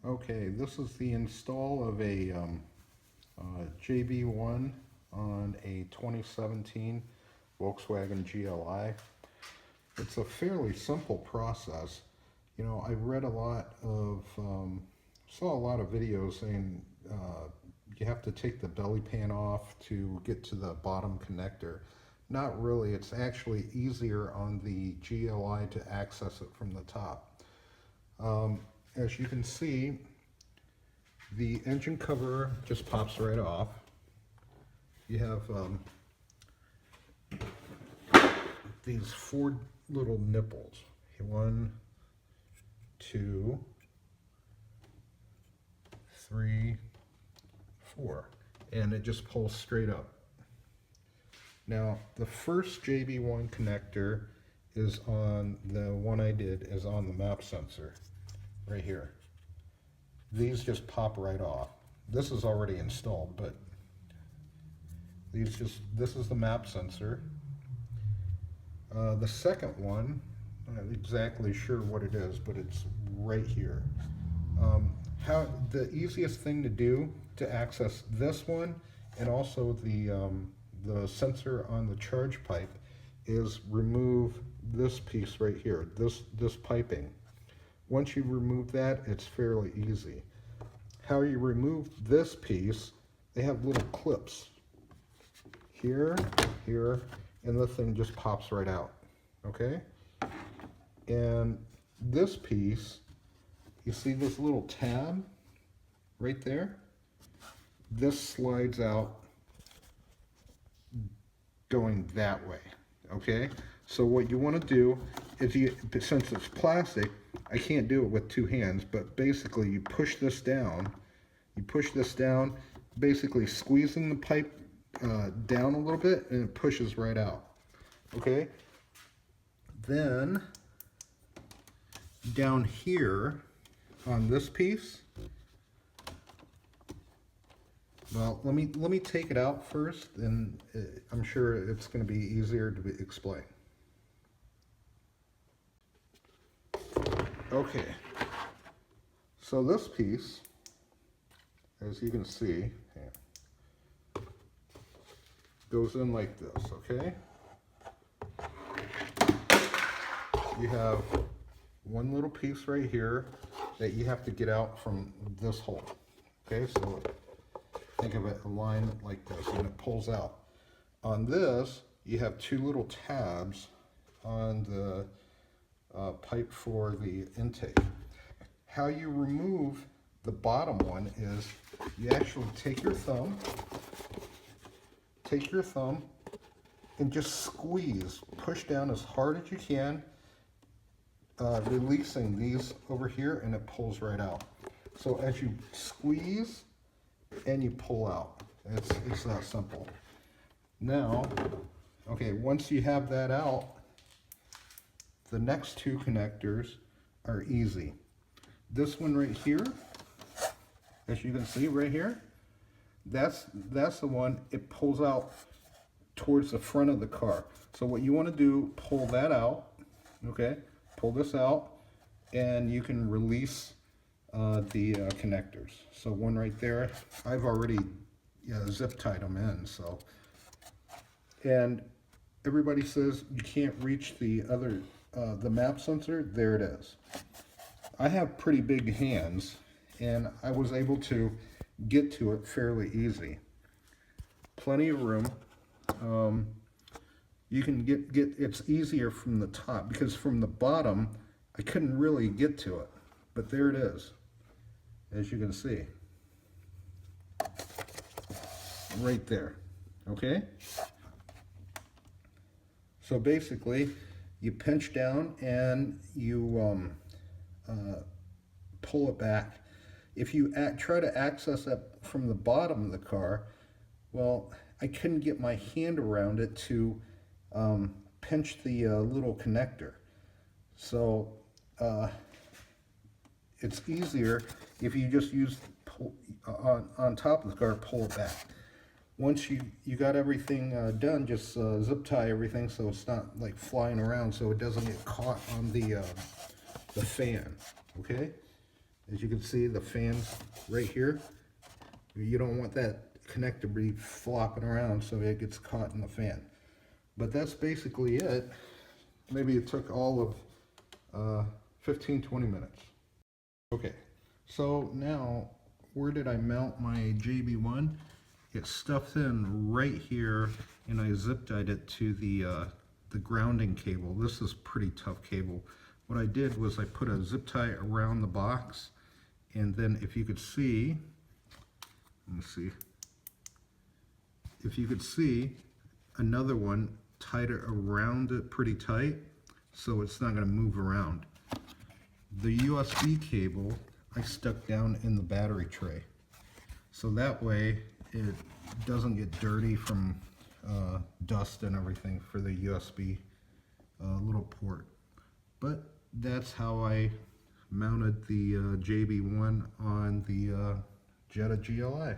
Okay, this is the install of a JB1 on a 2017 Volkswagen GLI. It's a fairly simple process. You know, I read a lot of, saw a lot of videos saying you have to take the belly pan off to get to the bottom connector. Not really, it's actually easier on the GLI to access it from the top. As you can see, the engine cover just pops right off. You have these four little nipples. 1, 2, 3, 4, and it just pulls straight up. Now, the first JB1 connector is on, the one I did is on the map sensor, right here. These just pop right off. This is already installed, but this is the map sensor. The second one, I'm not exactly sure what it is, but it's right here. The easiest thing to do to access this one and also the sensor on the charge pipe is remove this piece right here, this piping. Once you remove that, it's fairly easy. How you remove this piece, they have little clips here, here, and the thing just pops right out, okay? And this piece, you see this little tab right there? This slides out going that way, okay? So what you want to do is, since it's plastic, I can't do it with two hands, but basically you push this down, basically squeezing the pipe down a little bit, and it pushes right out, okay? Then down here on this piece, well, let me take it out first, and I'm sure it's going to be easier to explain. Okay, so this piece, as you can see, goes in like this, okay? You have one little piece right here that you have to get out from this hole, okay? So think of it aligned like this, and it pulls out. On this, you have two little tabs on the pipe for the intake. How you remove the bottom one is you actually take your thumb and just squeeze, push down as hard as you can, releasing these over here, and it pulls right out. So as you squeeze and you pull out, it's that simple. Now, okay, once you have that out, the next two connectors are easy. This one right here, as you can see right here, that's the one, it pulls out towards the front of the car. So what you want to do, pull that out, okay? Pull this out, and you can release the connectors. So one right there, I've already zip tied them in. So, and everybody says you can't reach the other the map sensor. There it is. I have pretty big hands, and I was able to get to it fairly easy. Plenty of room. You can get it's easier from the top, because from the bottom I couldn't really get to it, but there it is, as you can see right there, okay? So basically you pinch down and you pull it back. If you try to access it from the bottom of the car, well, I couldn't get my hand around it to pinch the little connector. So it's easier if you just use on top of the car, pull it back. Once you got everything done, just zip tie everything so it's not like flying around, so it doesn't get caught on the fan. Okay, As you can see, the fan's right here. You don't want that connector to be flopping around so it gets caught in the fan. But that's basically it. Maybe it took all of 15-20 minutes. Okay, so now where did I mount my JB1? It's stuffed in right here, and I zip tied it to the grounding cable. This is pretty tough cable. What I did was I put a zip tie around the box, and then if you could see, let me see, if you could see, another one tied it around it pretty tight, so it's not going to move around. The USB cable I stuck down in the battery tray, so that way it doesn't get dirty from dust and everything for the USB little port. But that's how I mounted the JB1 on the Jetta GLI.